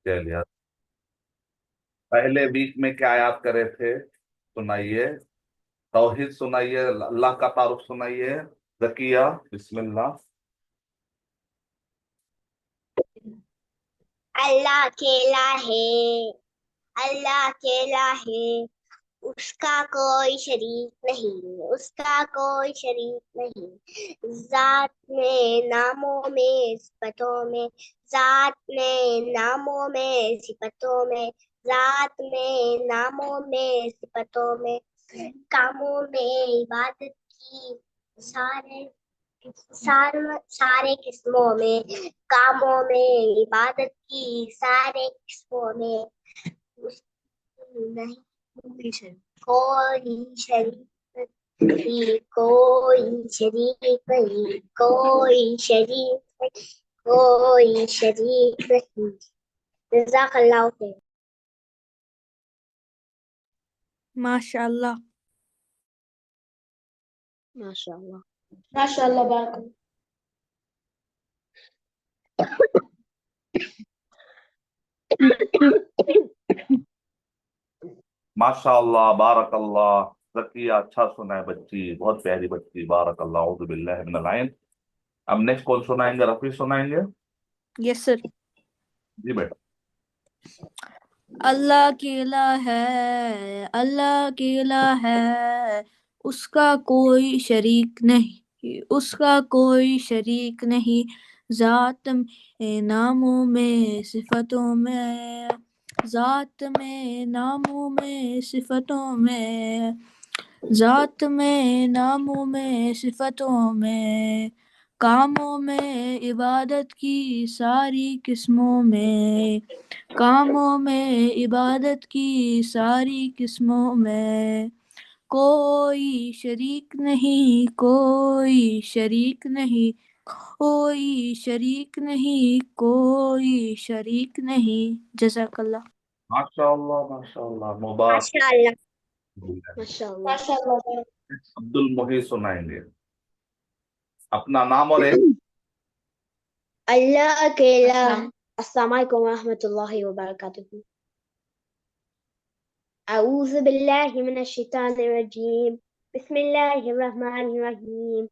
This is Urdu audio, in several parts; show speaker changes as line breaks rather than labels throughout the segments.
چلیے، پہلے ویک میں کیا یاد کرے تھے؟ سنائیے، توحید سنائیے، اللہ کا تعارف سنائیے، زکیہ بسم اللہ۔
اللہ اکیلا ہے، اللہ اکیلا ہے، اس کا کوئی شریک نہیں، اس کا کوئی شریک نہیں، ذات میں، ناموں میں، صفتوں میں، ذات میں، ناموں میں، صفتوں میں، ذات میں، ناموں میں، صفتوں میں، کاموں میں، عبادت کی سارے سارے قسموں میں، کاموں میں، عبادت کی سارے قسموں میں، اس کی نہیں کوئی شریک نہیں، کوئی شریک نہیں، کوئی شریک نہیں، کوئی شریک نہیں۔ جزاک اللہ خیر۔
ماشاء اللہ،
ماشاء اللہ،
ماشاء اللہ، بارک اللہ۔
ماشاء اللہ، بارک اللہ، زکیہ اچھا سنا ہے بچی، بہت پیاری بچی، بارک اللہ، اعوذ باللہ من العین۔ اب نیکسٹ کون سنائیں گے؟ رفیع سنائیں گے؟
یس سر۔
جی بیٹا۔
اللہ اکیلا ہے، اللہ اکیلا ہے، اس کا کوئی شریک نہیں، اس کا کوئی شریک نہیں، ذات میں، ناموں میں، صفتوں میں، ذات میں، ناموں میں، صفتوں میں، ذات میں، ناموں میں، صفتوں میں، کاموں میں، عبادت کی ساری قسموں میں، کاموں میں، عبادت کی ساری قسموں میں، کوئی شریک نہیں، کوئی شریک نہیں، کوئی شریک نہیں، کوئی شریک نہیں۔ جزاک اللہ۔
ماشاء اللہ، ماشاء اللہ، مبارک۔
ماشاء اللہ، ماشاء اللہ۔
ماشاء اللہ،
عبد المحی سنائیں گے، اپنا نام اور ایک۔
اللہ اکیلا۔ السلام علیکم ورحمۃ اللہ وبرکاتہ۔ اعوذ باللہ من الشیطان الرجیم، بسم اللہ الرحمن الرحیم۔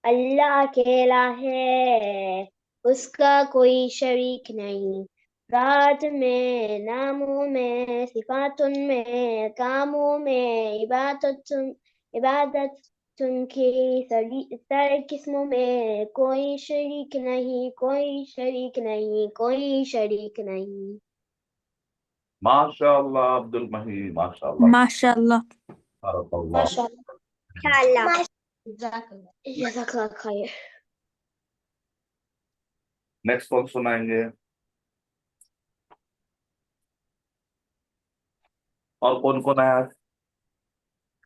اللہ اکیلا ہے، اس کا کوئی شریک نہیں، ذات میں، ناموں میں، صفات میں، کاموں میں، عبادت کی سارے قسموں میں، کوئی شریک نہیں، کوئی شریک نہیں، کوئی شریک نہیں۔
ماشاء اللہ عبد المحی، ماشاء اللہ،
ماشاء اللہ۔
بارک اللہ۔
ماشاء اللہ،
انشاءاللہ۔
جزاک اللہ۔
جزاک اللہ خیر۔
نیکسٹ کون سنائیں گے؟ اور کون کون ہے آج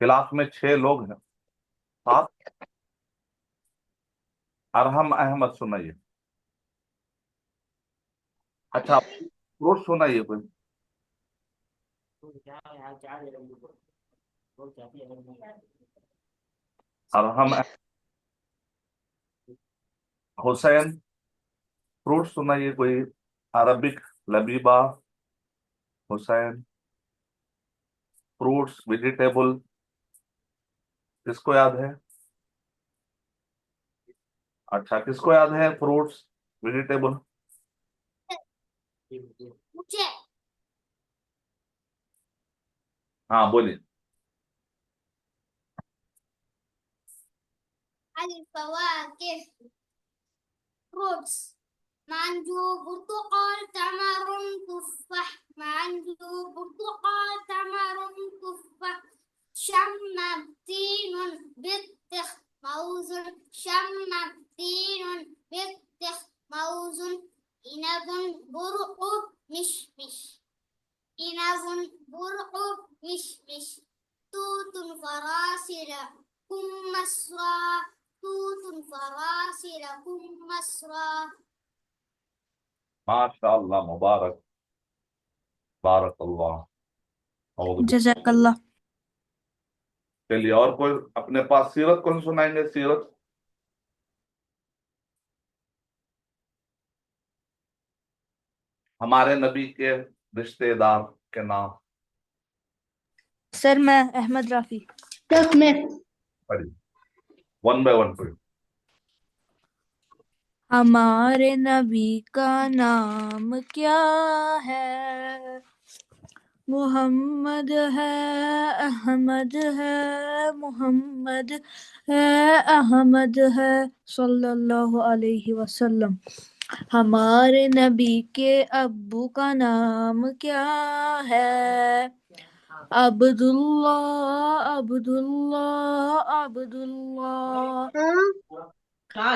کلاس میں؟ 6 لوگ ہیں، 7۔ ارحم احمد سنائیے۔ اچھا، فروٹ سنائیے کوئی۔ ارحم حسین، فروٹ سنائیے کوئی، عربک لبیبہ حسین، فروٹس ویجیٹیبل، کس کو یاد ہے؟ اچھا، کس کو یاد ہے فروٹس ویجیٹیبل؟ ہاں بولیے۔
الفواكه، fruits، مانجو، برتقال، تمر، تفاح، مانجو، برتقال، تمر، تفاح، شمام، تين، بطيخ، موز، شمام، تين، بطيخ، موز، عنب، برق، مشمش، عنب، برق، مشمش، توت، فراسل، كمثرى، توت، فراسل، كمثرى۔
ماشاء اللہ، مبارک، بارک اللہ، اعوذ باللہ۔
جزاک اللہ۔
چلیے، اور کوئی اپنے پاس سیرت کون سنائیں گے؟ سیرت، ہمارے نبی کے رشتے دار کے نام
سر میں احمد رافی.
پڑھیے 1 by 1 پڑھیے.
ہمارے نبی کا نام کیا ہے؟ محمد ہے، احمد ہے، محمد ہے، احمد ہے صلی اللہ علیہ وسلم. ہمارے نبی کے ابو کا نام کیا ہے؟ عبداللہ، عبداللہ، عبداللہ.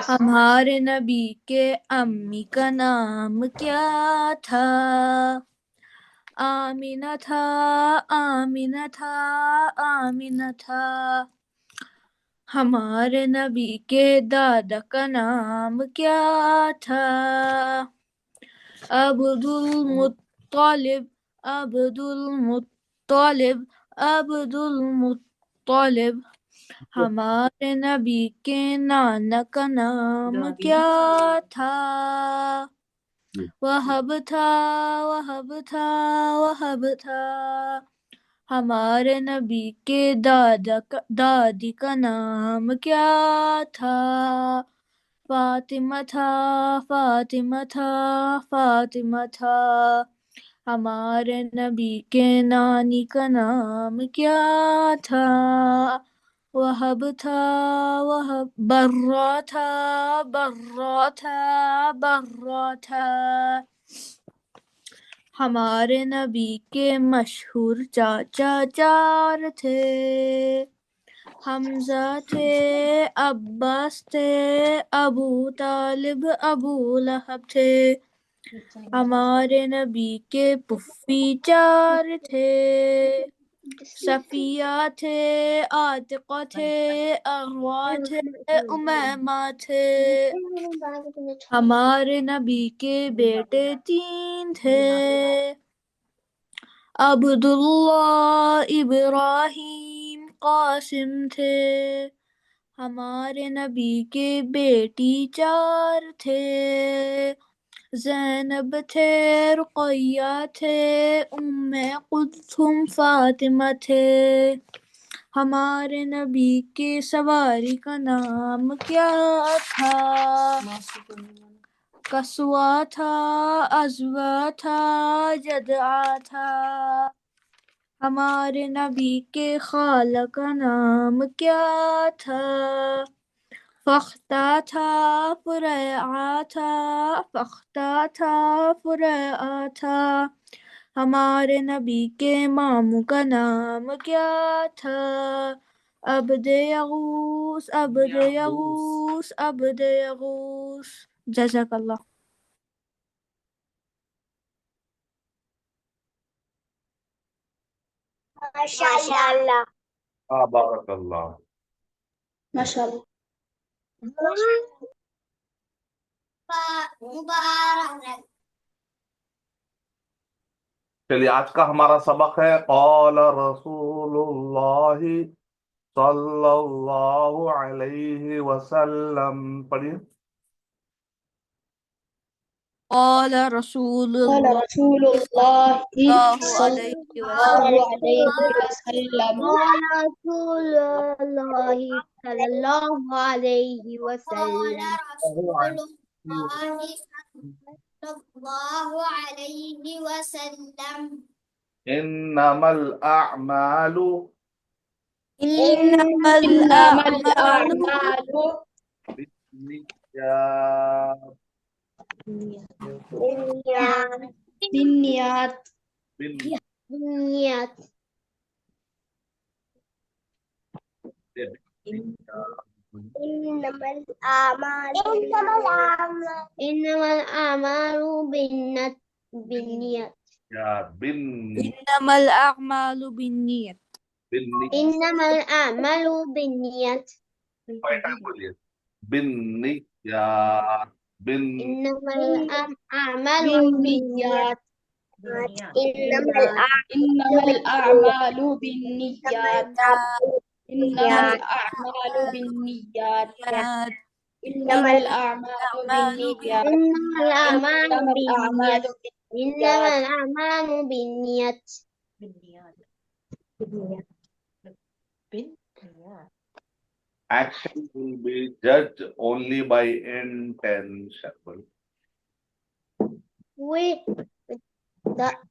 ہمارے نبی کے امی کا نام کیا تھا؟ آمینہ تھا، آمینہ تھا، آمینہ تھا. ہمارے نبی کے دادا کا نام کیا تھا؟ عبد المطلب، عبد المطلب، عبد المطلب. ہمارے نبی کے نانا کا نام کیا تھا؟ وہب تھا، وہب تھا، وہب تھا. ہمارے نبی کے دادی کا نام کیا تھا؟ فاطمہ تھا، فاطمہ تھا، فاطمہ تھا. ہمارے نبی کے نانی کا نام کیا تھا؟ وہب تھا، وہب. برا تھا، برا تھا، برا تھا. ہمارے نبی کے مشہور چاچا 4 تھے. حمزہ تھے، عباس تھے، ابو طالب، ابو لہب تھے. ہمارے نبی کے پھوپھی 4 تھے. صفیہ تھے، عاتقہ تھے، اروا تھے، امیمہ تھے. ہمارے نبی کے بیٹے 3 تھے. عبداللہ، ابراہیم، قاسم تھے. ہمارے نبی کے بیٹی 4 تھے. زینب تھے، رقیہ تھے، ام کلثوم، فاطمہ تھے. ہمارے نبی کے سواری کا نام کیا تھا؟ کسوہ تھا، ازوہ تھا، جدعہ تھا. ہمارے نبی کے خالہ کا نام کیا تھا؟ فختہ تھا، فریعہ تھا، فختہ تھا، فریعہ تھا. ہمارے نبی کے ماموں کا نام کیا تھا؟ عبد یغوث، عبد یغوث، عبد یغوث. جزاک اللہ.
ماشاء اللہ.
بارک اللہ.
ماشاء اللہ.
مبارک.
چلیے آج کا ہمارا سبق ہے قال رسول اللہ صلی اللہ علیہ وسلم. پڑھیے.
قال رسول
قال
اللہ
رسول اللہ
اللہ
صلی
علیہ
اللہ
وسلم.
علیہ وسلم.
رسول اللہ صلی اللہ علیہ وسلم.
انما الاعمال
انما
انما
الاعمال
الاعمال
بالنیات
بالنیات.
نیت. انما الاعمال بالنیت.
انما الاعمال بالنیت.
انما الاعمال بالنیت.
بالنیات.
انما الاعمال
بالنیات.
انما
انما الاعمال بالنیات. انما
الاعمال
الاعمال بالنیات.
بالنیات.
انما الاعمال بالنیات.
انما الاعمال
انما الاعمال
بالنیت. إنما الأعمال بالنيات.
Action will be judged only by intention.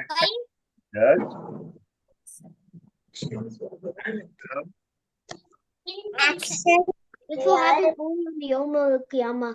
Action judge.
Action. This will happen only on yawmul qiyamah.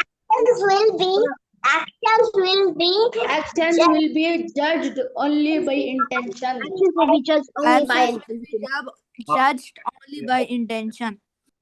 Actions will be
Actions will be judged only by intention.
Actions will be judged only by
Actions will be judged only by intention.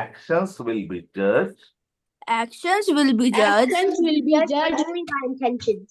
Actions will be judged.
Actions will be judged
Actions will be judged
only by intentions.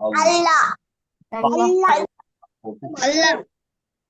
Allah.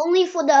Only for the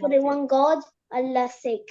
for the one God, Allah's sake.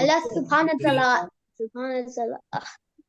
Allah subhanahu wa ta'ala.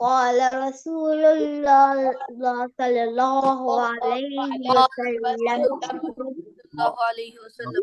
قال رسول الله صلى الله عليه وسلم.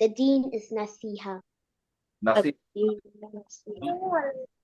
The deen is nasiha.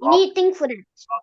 You need to think for that.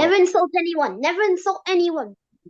Never insult anyone.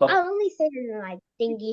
I only say it in like thingy.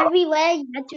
Everywhere you have to.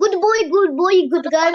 Good boy, good girl.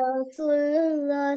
Rasulullah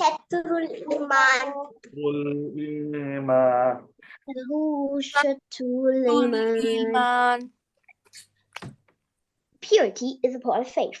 شطر الإيمان. شطر الإيمان.
ایمان.
Purity is a part of faith.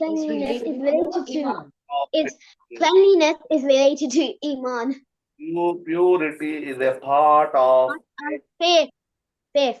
Cleanliness is related to cleanliness is related to Iman.
Purity is a part of
Faith. Faith.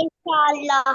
Inshallah.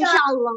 Inshallah.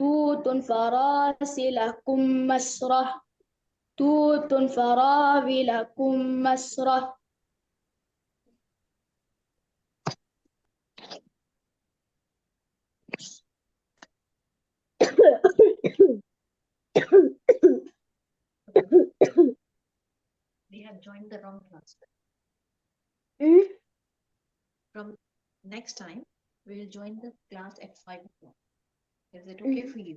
توت فراسلكم مسرة. توت فراولكم مسرة.
We have joined the wrong class. From next time, we will join the class at 5 o'clock. Is it okay for you?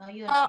Now you are.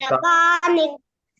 Sabani.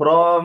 from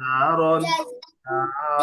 Haron,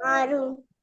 Harun.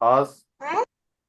Has,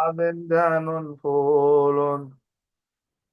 Avendanun, Folon,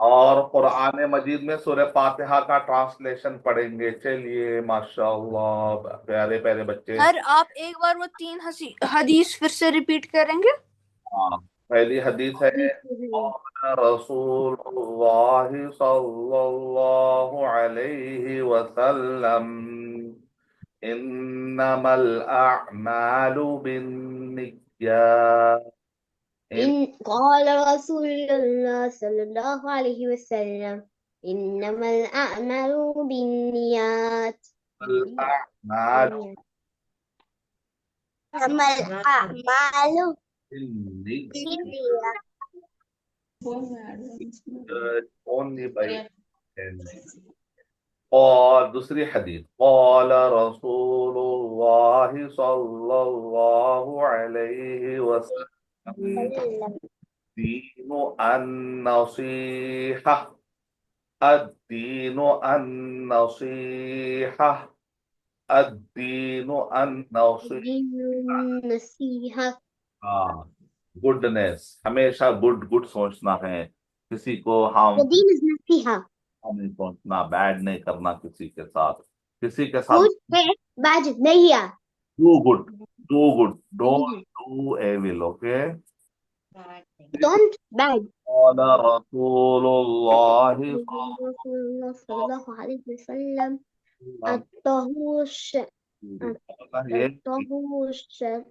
اور قرآن مجید میں سورہ فاتحہ کا ٹرانسلیشن پڑھیں گے. چلیے ماشاءاللہ پیارے پیارے بچے.
سر آپ ایک بار وہ 3 حدیث پھر سے ریپیٹ کریں گے؟
ہاں پہلی حدیث ہے قال رسول اللہ صلی اللہ علیہ وسلم انما الاعمال بالنیات.
قال رسول الله صلى الله عليه وسلم إنما الأعمال بالنيات.
الاعمال
إنما الأعمال
بالنیات only by intention. اور دوسری حدیث قال رسول اللہ صلی اللہ علیہ وسلم الدین النصیحہ الدین النصیحہ الدین النصیحہ. ہاں گڈنس، ہمیشہ گڈ سوچنا ہے، کسی کو ہم
الدين is نصيحة.
نہیں سوچنا، بیڈ نہیں کرنا کسی کے ساتھ، کسی کے ساتھ
Good ہے bad نہیں ہے.
Do good don't do evil. Okay.
Don't bad.
قال رسول اللہ
رسول الله صلى الله عليه وسلم الطهور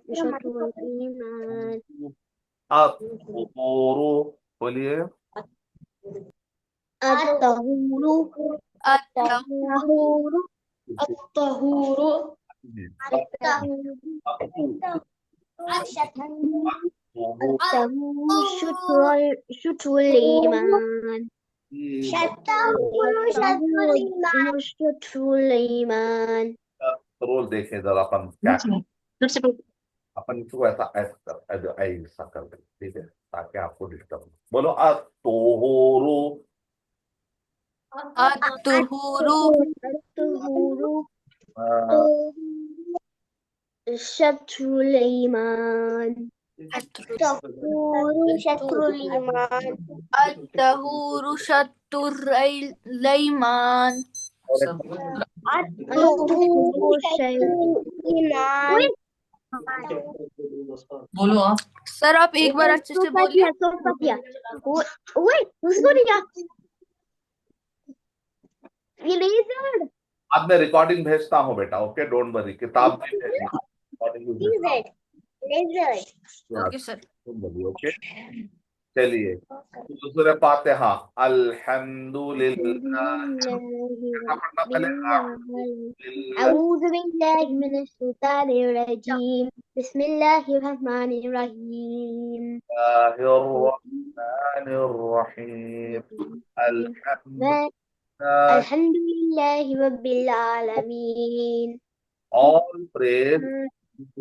شطر الإيمان.
الطهور بولیے
الطهور
الطہور
الطهور
شطر الإيمان. شطر الإيمان.
رول دیکھیں ذرا اپن کیا اپن اس کو ایسا کر دیں، ٹھیک ہے، تاکہ آپ کو ڈسٹرب. بولو الطہور
الطہور
شطر الإيمان. الطهور شطر الإيمان.
الطہور شطر الایمان.
الطهور شطر الإيمان.
بولو آپ.
سر آپ ایک بار اچھے سے بولیے.
Wait, who's going to یہ لیزر
اب میں ریکارڈنگ بھیجتا ہوں بیٹا. اوکے ڈونٹ وری، کتاب نہیں بھیجنا، recording بھی بھیجتا ہوں.
لیزر.
Okay sir.
اوکے چلیے سورہ فاتحہ. الحمد للہ پڑھنا پہلے.
أعوذ بالله من الشيطان الرجيم. بسم الله الرحمن الرحيم.
الرحمن الرحیم.
الحمد لله رب العالمين.
all praise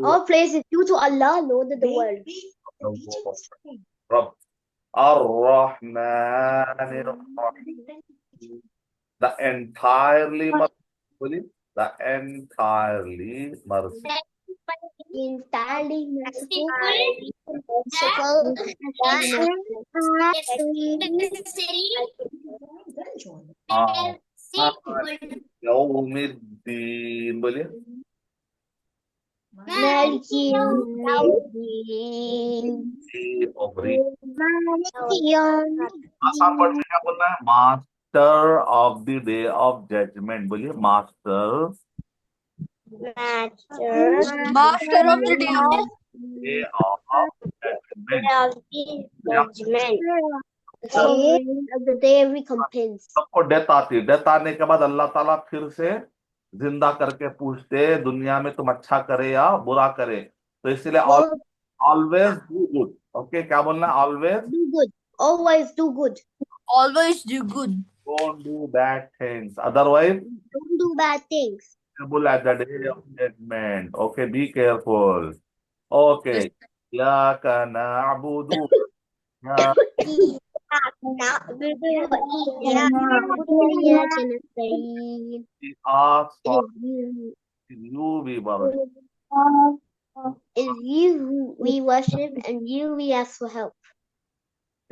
All praise is due to Allah, Lord of the world.
رب الرحمن الرحیم. The entirely merciful, the entirely merciful.
Entirely merciful.
یوم الدین بولیے.
مالك يوم الدين.
آسان پڑھ میں کیا بولنا ہے؟ Master of the day of judgement بولیے. Master
master of the day
day of judgement.
of the day of recompense.
سب کو ڈیتھ آتی ہے، ڈیتھ آنے کے بعد اللہ تعالیٰ پھر سے زندہ کر کے پوچھتے دنیا میں تم اچھا کرے یا برا کرے. تو اسی لیے آلویز ڈو گڈ. اوکے کیا بولنا ہے؟ Always
Do good. Always do good.
always do good.
Don't do bad things otherwise
Don't do bad things.
at the day of judgment. Okay, be careful. Okay. إياك نعبد
نعبد وإياك نستعين.
We ask for you we worship.
Is you we worship and you we ask for help.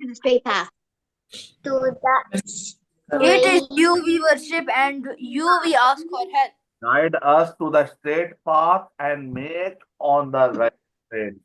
to the straight path to the
It is you we worship and you we ask for help.
Guide us to the straight path and make on the right straight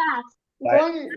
path go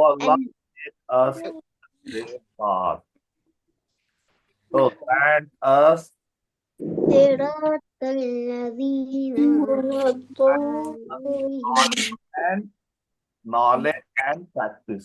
Allah
and
make us straight path. So grant us
صراط الذين أنعمت عليهم
and knowledge and practice.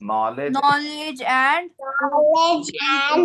Knowledge
knowledge and
knowledge and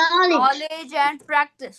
knowledge
knowledge and practice.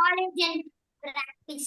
Knowledge and practice.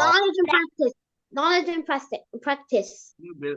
knowledge and practice knowledge and practice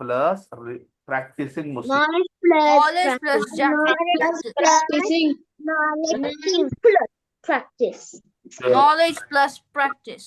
plus practicing Muslim.
knowledge plus
Knowledge plus
practice
practicing.
knowledge plus practice
Knowledge plus practice.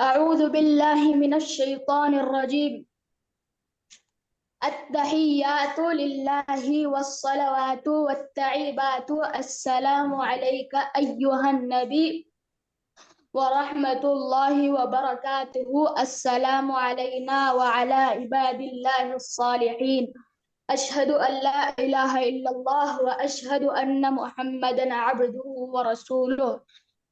أعوذ بالله من الشيطان الرجيم التحيات لله والصلوات والتعيبات السلام عليك أيها النبي ورحمة الله وبركاته السلام علينا وعلى عباد الله الصالحين أشهد أن لا إله إلا الله وأشهد أن محمدا عبده ورسوله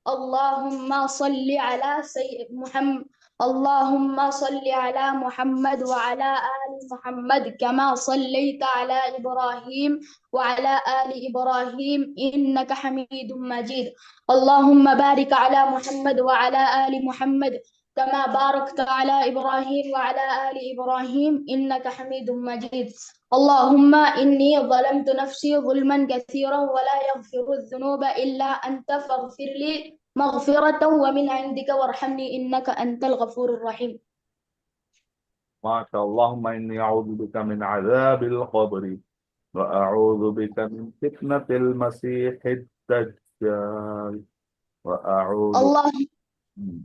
اللهم صل على محمد اللهم صل على محمد وعلى آل محمد كما صليت على إبراهيم وعلى آل إبراهيم إنك حميد مجيد اللهم بارك على محمد وعلى آل محمد كما باركت على إبراهيم وعلى آل إبراهيم إنك حميد مجيد اللهم إني ظلمت نفسي ظلما كثيرا ولا يغفر الذنوب إلا أنت فاغفر لي مغفرة ومن عندك وارحمني إنك أنت الغفور الرحيم.
ما شاء الله. اللهم إني أعوذ بك من عذاب القبر وأعوذ بك من فتنة المسيح الدجال وأعوذ.
الله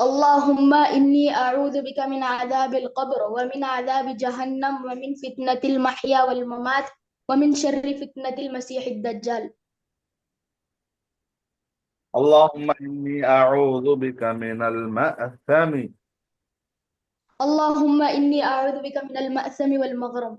اللهم إني أعوذ بك من عذاب القبر ومن عذاب جهنم ومن فتنة المحيا والممات ومن شر فتنة المسيح الدجال.
اللهم إني أعوذ بك من المأثم.
اللهم إني أعوذ بك من المأثم والمغرم.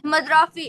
Ahmad Rafi.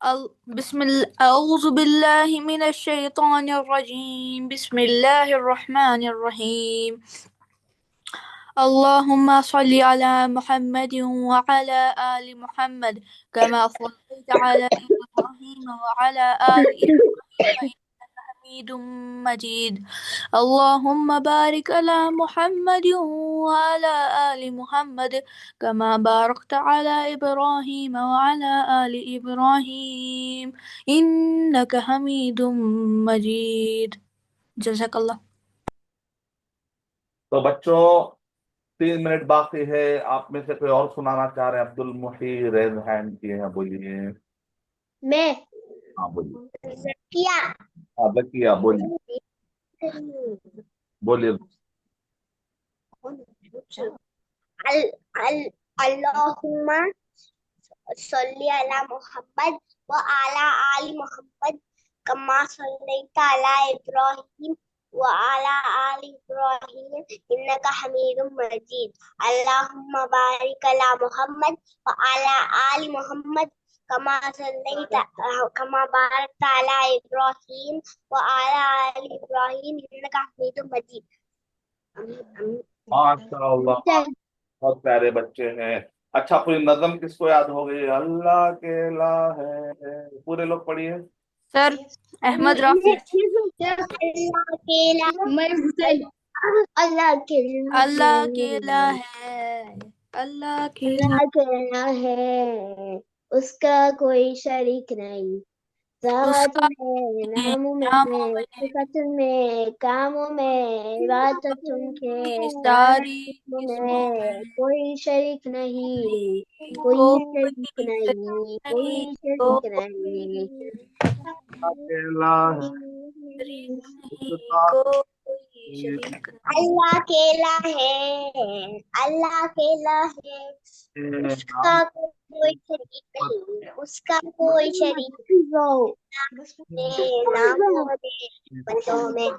أعوذ بالله من الشيطان الرجيم بسم الله الرحمن الرحيم اللهم صل على محمد وعلى آل محمد كما صليت على إبراهيم وعلى آل إبراهيم إنك حميد مجيد اللهم بارك على محمد وعلى آل محمد كما باركت على إبراهيم وعلى آل إبراهيم إنك حميد مجيد جزاک اللہ.
تو بچوں 3 منٹ باقی ہے. آپ میں سے کوئی اور سنانا چاہ رہے ہیں؟ عبد المحی ریز ہینڈ کیے ہیں, بولیے.
میں
ہاں بولیے.
کیا
ہاں بکیا بولیے بولیے.
اللہم صلی علی محمد وعلی آل محمد کما صلیت علی ابراہیم وعلی آل ابراہیم انک حمید مجید اللہم بارک علی محمد وعلی آل محمد کما بارکت علی ابراہیم وعلی آل ابراہیم انک حمید مجید.
ماشاء اللہ, بہت پیارے بچے ہیں. اچھا, پوری نظم کس کو یاد ہو گئی؟ اللہ کے لا ہے, پورے لوگ پڑھیے.
سر احمد رافی.
اللہ کے
اللہ کیلا ہے, اللہ کیلا
کہنا ہے, اس کا کوئی شریک نہیں. ذات
کا
میں, نام
ناموں
میں,
میں
صفت میں, کاموں میں, عبادتوں کے سارے
ساری
قسموں
قسموں
میں
میں
کوئی شریک نہیں, کوئی
کوئی
شریک نہیں, کوئی
نہیں,
شریک نہیں.
اکیلا ہے, اس کا
کوئی شریک نہیں.
اللہ اکیلا ہے, اللہ اکیلا ہے, اس کا کوئی شریک نہیں, اس کا کوئی شریک نہیں. ناموں میں, بندوں میں,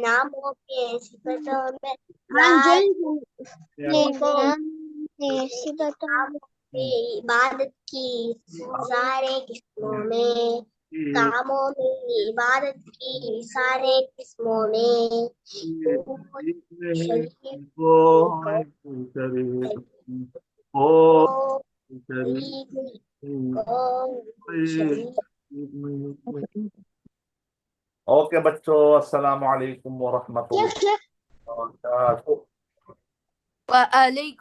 ناموں میں, صفتوں میں, عبادت کی سارے قسموں میں, کاموں میں, عبادت کی سارے قسموں میں
اوکے بچوں, السلام علیکم ورحمۃ اللہ وبرکاتہ.
وعلیکم